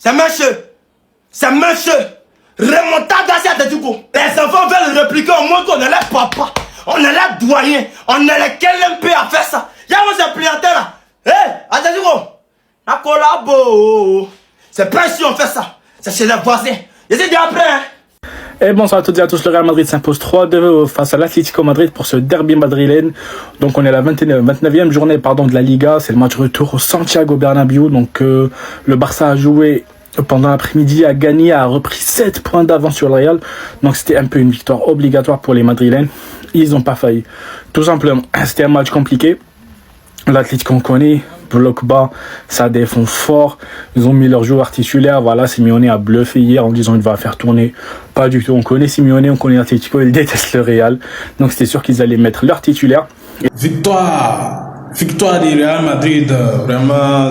C'est monsieur. C'est monsieur. Remontada à Atletico. Les enfants veulent répliquer au monde qu'on est les papa. On est les doyens. On est les KLMP à faire ça. Y'a moi ces clientèles là. Hé, Atletico. La collabo. C'est pas ici on fait ça. C'est chez les voisins. J'essaie d'après, hein. Et bonsoir à toutes et à tous, le Real Madrid s'impose 3-2 face à l'Atlético Madrid pour ce derby madrilène. Donc on est à la 29e journée de la Liga, c'est le match retour au Santiago Bernabéu. Donc le Barça a joué pendant l'après-midi, a gagné, a repris 7 points d'avance sur le Real. Donc c'était un peu une victoire obligatoire pour les Madrilènes. Ils n'ont pas failli. Tout simplement, c'était un match compliqué. L'Atlético on connaît, bloc bas, ça défend fort. Ils ont mis leurs joueurs titulaires. Voilà, Simeone a bluffé hier en disant qu'il va faire tourner. Pas du tout. On connaît Simeone, on connaît l'Atlético, ils détestent le Real. Donc c'était sûr qu'ils allaient mettre leurs titulaires. Victoire du Real Madrid, vraiment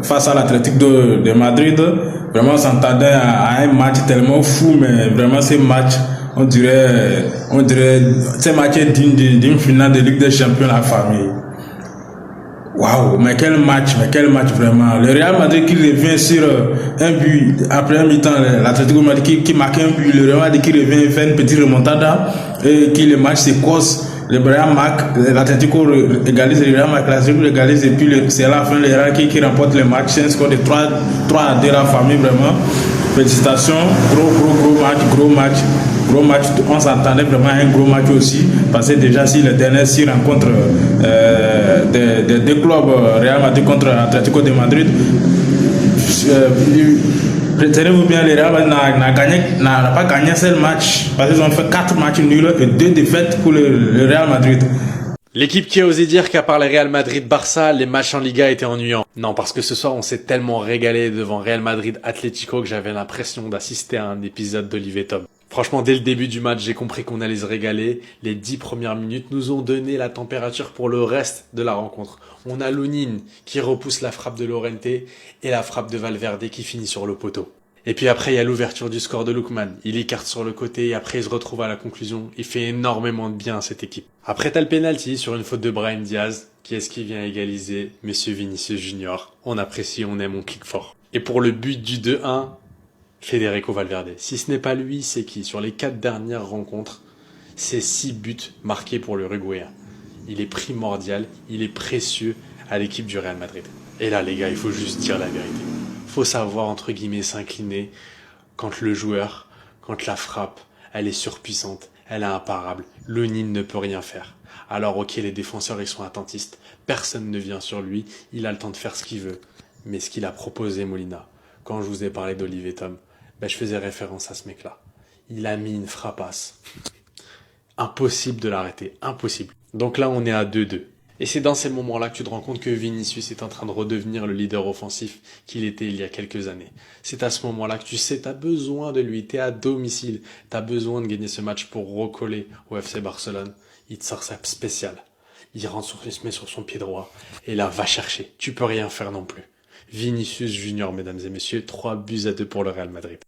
face à l'Atlético de Madrid. Vraiment, on s'entendait à un match tellement fou, mais vraiment ce match, on dirait, ce match est digne d'une finale de Ligue des Champions à la famille. Waouh, mais quel match vraiment. Le Real Madrid qui revient sur un but après un mi-temps, l'Atlético Madrid qui marque un but, le Real Madrid qui revient fait une petite remontada et qui le match s'écosse. Le Real marque, l'Atlético égalise, le Real marque, l'Atlético égalise et puis c'est à la fin le Real qui remporte le match. C'est un score de 3-2 la famille vraiment. Félicitations, gros match. On s'attendait vraiment à un gros match aussi, parce que déjà si les dernières 6 rencontres des deux clubs, Real Madrid contre Atlético de Madrid, retenez-vous bien, le Real Madrid n'a pas gagné un seul match, parce qu'ils ont fait 4 matchs nuls et 2 défaites pour le Real Madrid. L'équipe qui a osé dire qu'à part le Real Madrid-Barça, les matchs en Liga étaient ennuyants. Non, parce que ce soir, on s'est tellement régalé devant Real Madrid-Atlético que j'avais l'impression d'assister à un épisode d'Olivier Tom. Franchement, dès le début du match, j'ai compris qu'on allait se régaler. Les 10 premières minutes nous ont donné la température pour le reste de la rencontre. On a Lunin qui repousse la frappe de Llorente et la frappe de Valverde qui finit sur le poteau. Et puis après, il y a l'ouverture du score de Lookman. Il écarte sur le côté et après il se retrouve à la conclusion. Il fait énormément de bien à cette équipe. Après, t'as le penalty sur une faute de Brahim Diaz. Qui est-ce qui vient égaliser? Monsieur Vinicius Junior. On apprécie, on aime, on clique fort. Et pour le but du 2-1, Federico Valverde. Si ce n'est pas lui, c'est qui? Sur les 4 dernières rencontres, c'est 6 buts marqués pour le Uruguayen. Il est primordial, il est précieux à l'équipe du Real Madrid. Et là, les gars, il faut juste dire la vérité. Faut savoir, entre guillemets, s'incliner quand le joueur, quand la frappe, elle est surpuissante, elle est imparable. Lunin ne peut rien faire. Alors ok, les défenseurs, ils sont attentistes. Personne ne vient sur lui. Il a le temps de faire ce qu'il veut. Mais ce qu'il a proposé, Molina, quand je vous ai parlé d'Olivier Tom, je faisais référence à ce mec-là. Il a mis une frappasse. Impossible de l'arrêter. Impossible. Donc là, on est à 2-2. Et c'est dans ces moments-là que tu te rends compte que Vinicius est en train de redevenir le leader offensif qu'il était il y a quelques années. C'est à ce moment-là que tu sais, t'as besoin de lui, t'es à domicile, t'as besoin de gagner ce match pour recoller au FC Barcelone. Il te sort sa spéciale. Il se met sur son pied droit. Et là, va chercher. Tu peux rien faire non plus. Vinicius Junior, mesdames et messieurs, 3-2 pour le Real Madrid.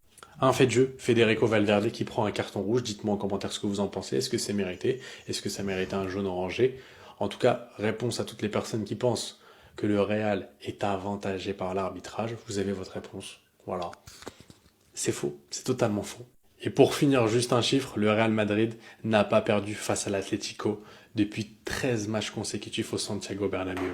Un fait de jeu, Federico Valverde qui prend un carton rouge. Dites-moi en commentaire ce que vous en pensez. Est-ce que c'est mérité? Est-ce que ça méritait un jaune orangé? En tout cas, réponse à toutes les personnes qui pensent que le Real est avantagé par l'arbitrage. Vous avez votre réponse. Voilà. C'est faux. C'est totalement faux. Et pour finir, juste un chiffre, le Real Madrid n'a pas perdu face à l'Atlético depuis 13 matchs consécutifs au Santiago Bernabéu.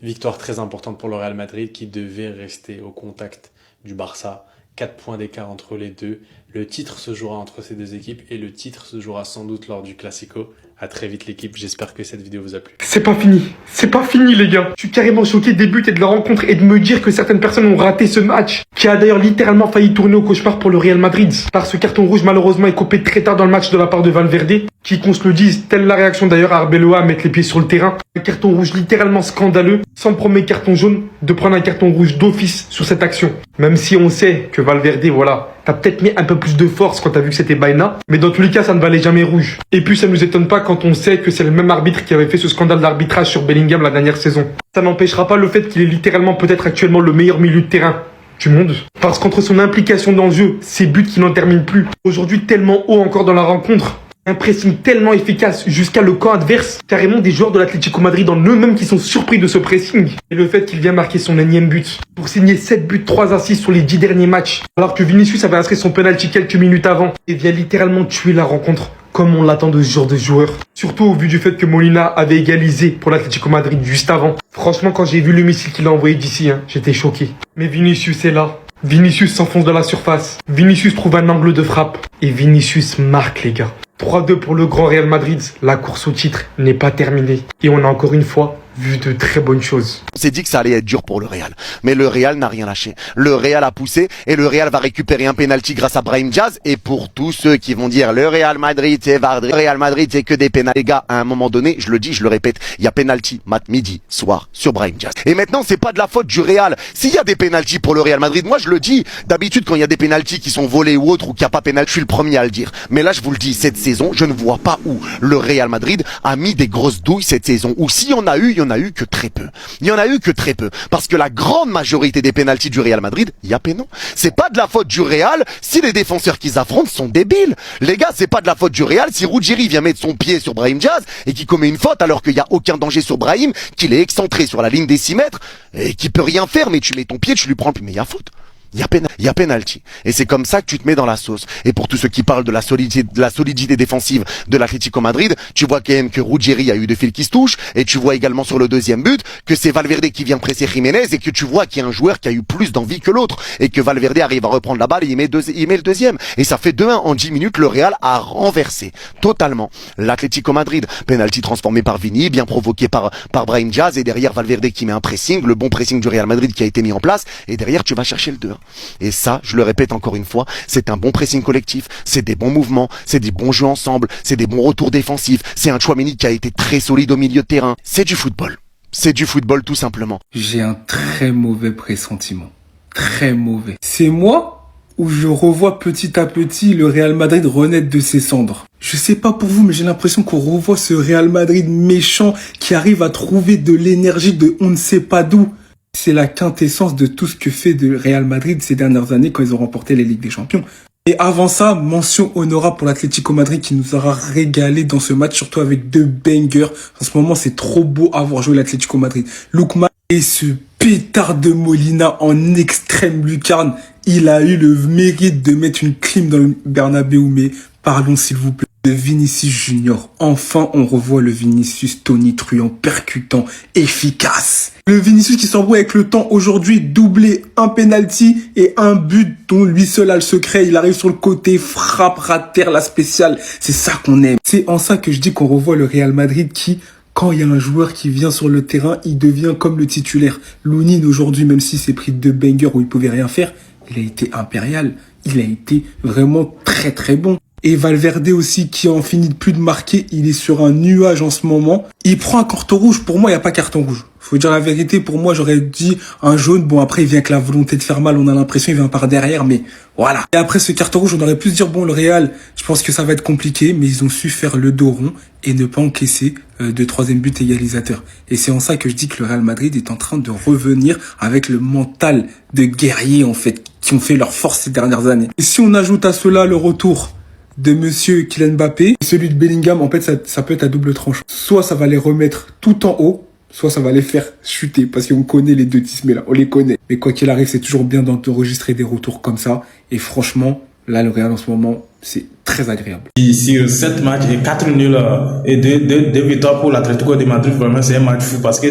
Victoire très importante pour le Real Madrid qui devait rester au contact du Barça. 4 points d'écart entre les deux. Le titre se jouera entre ces deux équipes et le titre se jouera sans doute lors du Classico. À très vite l'équipe, j'espère que cette vidéo vous a plu. C'est pas fini les gars. Je suis carrément choqué des buts et de la rencontre et de me dire que certaines personnes ont raté ce match, qui a d'ailleurs littéralement failli tourner au cauchemar pour le Real Madrid. Par ce carton rouge malheureusement est coupé très tard dans le match de la part de Valverde, qui qu'on se le dise, telle la réaction d'ailleurs à Arbeloa à mettre les pieds sur le terrain. Un carton rouge littéralement scandaleux, sans le premier carton jaune, de prendre un carton rouge d'office sur cette action. Même si on sait que Valverde, voilà, t'as peut-être mis un peu plus de force quand t'as vu que c'était Baena, mais dans tous les cas ça ne valait jamais rouge. Et puis ça nous étonne pas quand on sait que c'est le même arbitre qui avait fait ce scandale d'arbitrage sur Bellingham la dernière saison. Ça n'empêchera pas le fait qu'il est littéralement peut-être actuellement le meilleur milieu de terrain du monde. Parce qu'entre son implication dans le jeu, ses buts qui n'en terminent plus, aujourd'hui tellement haut encore dans la rencontre, Un pressing tellement efficace jusqu'à le camp adverse, carrément des joueurs de l'Atlético Madrid en eux-mêmes qui sont surpris de ce pressing. Et le fait qu'il vient marquer son énième but, pour signer 7 buts, 3 assists sur les 10 derniers matchs, alors que Vinicius avait inscrit son penalty quelques minutes avant, et vient littéralement tuer la rencontre, comme on l'attend de ce genre de joueur. Surtout au vu du fait que Molina avait égalisé pour l'Atlético Madrid juste avant. Franchement, quand j'ai vu le missile qu'il a envoyé d'ici, j'étais choqué. Mais Vinicius est là. Vinicius s'enfonce dans la surface. Vinicius trouve un angle de frappe. Et Vinicius marque, les gars. 3-2 pour le grand Real Madrid. La course au titre n'est pas terminée. Et on a encore une fois vu de très bonnes choses. On s'est dit que ça allait être dur pour le Real. Mais le Real n'a rien lâché. Le Real a poussé et le Real va récupérer un penalty grâce à Brahim Diaz. Et pour tous ceux qui vont dire le Real Madrid c'est Vardri, le Real Madrid c'est que des pénaltys. Les gars, à un moment donné, je le dis, je le répète, il y a penalty midi, soir sur Brahim Diaz. Et maintenant, c'est pas de la faute du Real. S'il y a des pénaltys pour le Real Madrid, moi je le dis, d'habitude quand il y a des pénaltys qui sont volés ou autres ou qu'il n'y a pas pénalty, je suis le premier à le dire. Mais là, je vous le dis, cette saison, je ne vois pas où le Real Madrid a mis des grosses douilles cette saison. Ou s'il y en a eu, il y en a eu que très peu. Il y en a eu que très peu. Parce que la grande majorité des pénaltys du Real Madrid, il y a pénon. C'est pas de la faute du Real si les défenseurs qu'ils affrontent sont débiles. Les gars, c'est pas de la faute du Real si Ruggieri vient mettre son pied sur Brahim Diaz et qui commet une faute alors qu'il y a aucun danger sur Brahim, qu'il est excentré sur la ligne des 6 mètres et qui peut rien faire, mais tu mets ton pied, tu lui prends le pied. Mais il y a faute. Il y a penalty. Et c'est comme ça que tu te mets dans la sauce. Et pour tous ceux qui parlent de la solidité défensive de l'Atlético Madrid, tu vois quand même que Ruggieri a eu deux fils qui se touchent, et tu vois également sur le deuxième but que c'est Valverde qui vient presser Jiménez, et que tu vois qu'il y a un joueur qui a eu plus d'envie que l'autre, et que Valverde arrive à reprendre la balle et il met le deuxième. Et ça fait 2-1 en 10 minutes, le Real a renversé totalement l'Atlético Madrid. Penalty transformé par Vini, bien provoqué par Brahim Diaz, et derrière Valverde qui met un pressing, le bon pressing du Real Madrid qui a été mis en place, et derrière tu vas chercher le 2-1. Et ça, je le répète encore une fois, c'est un bon pressing collectif, c'est des bons mouvements, c'est des bons jeux ensemble, c'est des bons retours défensifs, c'est un Tchouaméni qui a été très solide au milieu de terrain. C'est du football. C'est du football tout simplement. J'ai un très mauvais pressentiment. Très mauvais. C'est moi où je revois petit à petit le Real Madrid renaître de ses cendres. Je sais pas pour vous, mais j'ai l'impression qu'on revoit ce Real Madrid méchant qui arrive à trouver de l'énergie de on ne sait pas d'où. C'est la quintessence de tout ce que fait le Real Madrid ces dernières années quand ils ont remporté les Ligues des Champions. Et avant ça, mention honorable pour l'Atlético Madrid qui nous aura régalé dans ce match, surtout avec 2 bangers. En ce moment, c'est trop beau à voir jouer l'Atlético Madrid. Lookman et ce pétard de Molina en extrême lucarne, il a eu le mérite de mettre une clim dans le Bernabéu, mais parlons s'il vous plaît de Vinicius Junior. Enfin, on revoit le Vinicius tonitruant, percutant, efficace. Le Vinicius qui s'embrouille avec le temps aujourd'hui, doublé, un penalty et un but dont lui seul a le secret. Il arrive sur le côté, frappe, terre, la spéciale. C'est ça qu'on aime. C'est en ça que je dis qu'on revoit le Real Madrid qui, quand il y a un joueur qui vient sur le terrain, il devient comme le titulaire. Lounine aujourd'hui, même s'il s'est pris 2 bangers où il pouvait rien faire, il a été impérial. Il a été vraiment très très bon. Et Valverde aussi, qui en finit de plus de marquer, il est sur un nuage en ce moment. Il prend un carton rouge. Pour moi, il n'y a pas carton rouge. Faut dire la vérité, pour moi, j'aurais dit un jaune. Bon, après, il vient avec la volonté de faire mal. On a l'impression qu'il vient par derrière, mais voilà. Et après ce carton rouge, on aurait pu se dire, bon, le Real, je pense que ça va être compliqué, mais ils ont su faire le dos rond et ne pas encaisser de 3e but égalisateur. Et c'est en ça que je dis que le Real Madrid est en train de revenir avec le mental de guerrier, en fait, qui ont fait leur force ces dernières années. Et si on ajoute à cela le retour de monsieur Kylian Mbappé, celui de Bellingham, en fait, ça peut être à double tranche. Soit ça va les remettre tout en haut, soit ça va les faire chuter, parce qu'on connaît les deux tismés là, on les connaît. Mais quoi qu'il arrive, c'est toujours bien d'enregistrer des retours comme ça. Et franchement, là, le Real en ce moment, c'est très agréable. Sur 7 matchs et 4 nuls et 2 victoires pour l'Atlético de Madrid, vraiment c'est un match fou parce que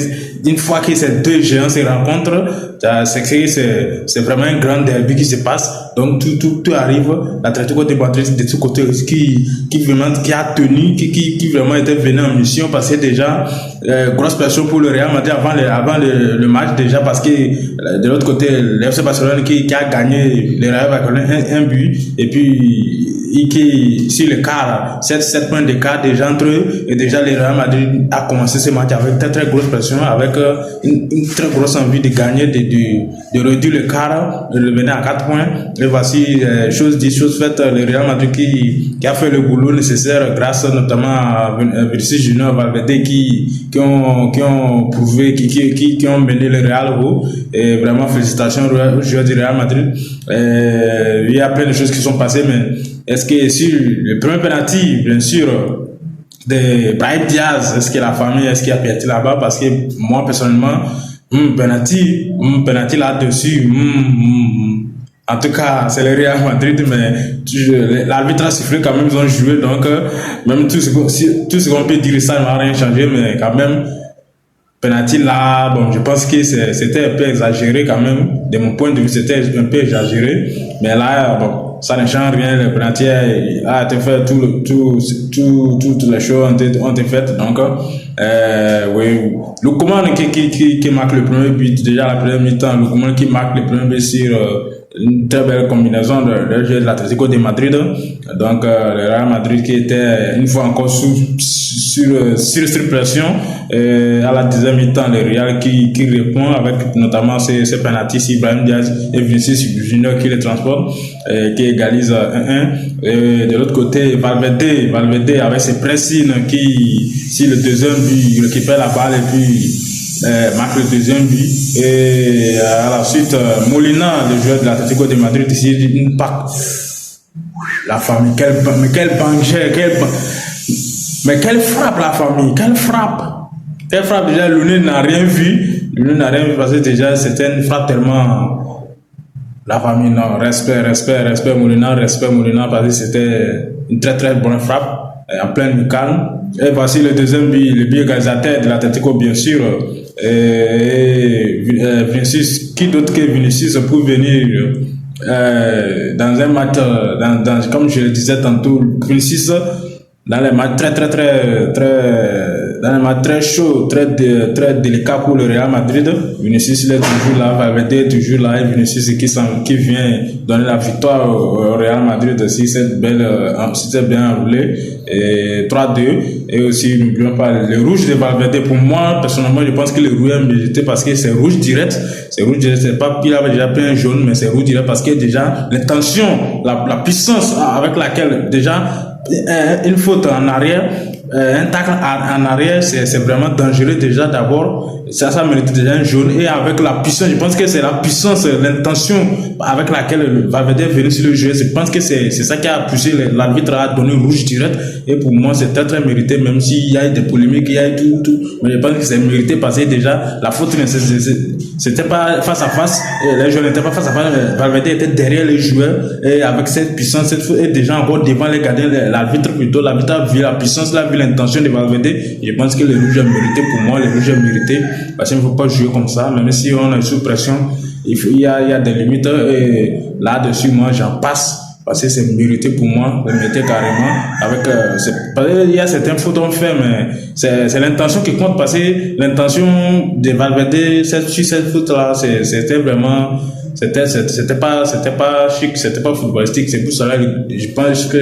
une fois que ces 2 géants se rencontrent, c'est vraiment un grand derby qui se passe. Donc tout arrive. L'Atlético de Madrid de ce côté qui a tenu, qui vraiment était venu en mission parce que déjà grosse pression pour le Real Madrid avant le match déjà parce que de l'autre côté le FC Barcelone qui a gagné le Real Madrid un but et puis qui sur le quart 7 points d'écart déjà entre eux et déjà le Real Madrid a commencé ce match avec très grosse pression avec une très grosse envie de gagner de réduire le quart de revenir à 4 points et voici chose faite le Real Madrid qui a fait le boulot nécessaire grâce notamment à Vinicius Junior Valverde qui ont prouvé qui ont mené le Real haut et vraiment félicitations aux joueurs du Real Madrid. Il y a plein de choses qui sont passées mais est-ce que sur le premier penalty, bien sûr, de Brahim Diaz, est-ce que la famille, est-ce qu'il y a pété là-bas? Parce que moi, personnellement, penalty là-dessus, en tout cas, c'est le Real Madrid, mais l'arbitre a sifflé quand même, ils ont joué, donc même tout ce qu'on peut dire, ça ne va rien changer, mais quand même, penalty là, bon, je pense que c'était un peu exagéré quand même, de mon point de vue, c'était un peu exagéré, mais là, bon, ça ne change rien, le penalty a été fait, toutes les choses ont été faites, donc, oui, Lookman qui marque le premier but, déjà la première mi-temps, Lookman qui marque le premier but sur une très belle combinaison de jeu de l'Atlético de Madrid, donc le Real Madrid qui était une fois encore sur pression, à la 10e mi-temps le Real qui répond avec notamment ces penaltys, Ibrahim Diaz et Vinicius Junior qui les transportent, qui égalise 1-1, et de l'autre côté Valverde avec ses pressines qui, si le deuxième but, il récupère la balle et puis marque le deuxième but, et à la suite Molina, le joueur de l'Atlético de Madrid, ici une pack. La famille, quel banger, mais quelle frappe la famille, quelle frappe déjà. L'Union n'a rien vu parce que déjà c'était une frappe tellement. La famille, non, respect Molina, parce que c'était une très très bonne frappe en pleine lucarne. Et voici le deuxième but, le but égalisateur de l'Atlético, bien sûr. Et Vinicius, qui d'autre que Vinicius pour venir dans un match, comme je le disais tantôt, Vinicius dans les matchs très chauds, très délicats pour le Real Madrid. Vinicius il est toujours là, Valverde est toujours là, et Vinicius qui vient donner la victoire au Real Madrid si c'est bien enroulé, et 3-2. Et aussi n'oublions pas le rouge de Valverde. Pour moi personnellement, je pense que le rouge est mérité parce que c'est rouge direct, c'est pas qu'il avait déjà pris un jaune, mais c'est rouge direct parce que déjà l'intention, la puissance avec laquelle déjà une faute en arrière, un tacle en arrière, c'est vraiment dangereux déjà d'abord. Ça mérite déjà un jaune, et avec la puissance, je pense que c'est la puissance, l'intention avec laquelle Valverde est venu sur le jeu. Je pense que c'est ça qui a poussé l'arbitre à donner rouge direct, et pour moi c'est très très mérité, même s'il y a eu des polémiques, il y a eu tout, mais je pense que c'est mérité parce que déjà la faute c'était pas face à face, les joueurs n'étaient pas face à face, Valverde était derrière les joueurs, et avec cette puissance, cette faute, et déjà encore devant les gardiens, l'arbitre a vu la puissance, il a vu l'intention de Valverde. Je pense que le rouge est mérité. Pour moi, le rouge est mérité parce qu'il ne faut pas jouer comme ça, même si on est sous pression, il y a des limites, et là-dessus moi j'en passe parce que c'est mérité pour moi, le mérité carrément. Il y a certaines fautes qu'on fait, mais c'est l'intention qui compte, parce que l'intention de Valverde sur cette faute là, c'était vraiment, c'était pas chic, c'était pas footballistique. C'est pour cela que je pense que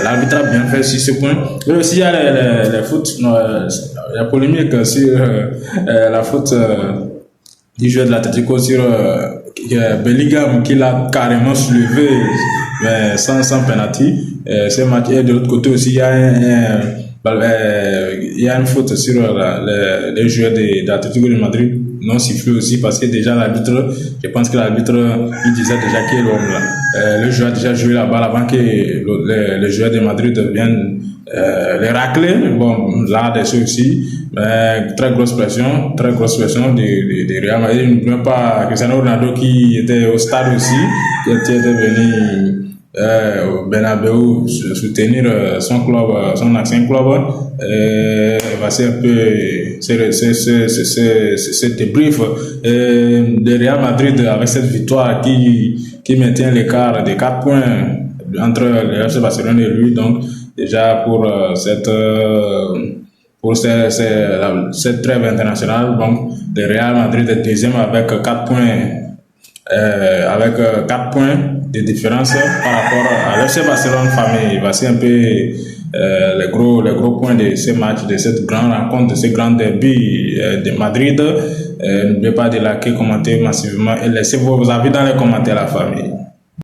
l'arbitre a bien fait sur ce point. Et aussi il y a les fautes, la polémique sur la faute du joueur de l'Atlético sur Bellingham, qui l'a carrément soulevé, mais sans penalty. Ce match, et de l'autre côté aussi il y a une faute sur les joueurs de l'Atlético de Madrid non sifflé aussi, parce que déjà l'arbitre, je pense que l'arbitre il disait déjà que le joueur a déjà joué la balle avant que les joueurs de Madrid viennent les racler. Bon, là-dessus aussi, très grosse pression de Real Madrid. N'oublions pas Cristiano Ronaldo qui était au stade aussi, qui était venu au Bernabéu soutenir son club, son ancien club. Voici un peu ce débrief de Real Madrid avec cette victoire qui maintient l'écart de 4 points entre le FC Barcelone et lui. Donc déjà pour cette trêve internationale, donc le Real Madrid est deuxième avec 4 points. Avec 4 points de différence par rapport à l'FC Barcelone famille. Voici un peu les gros points de ce match, de cette grande rencontre, de ce grand derby de Madrid. N'oubliez pas de liker, commenter massivement et laissez vos avis dans les commentaires, la famille.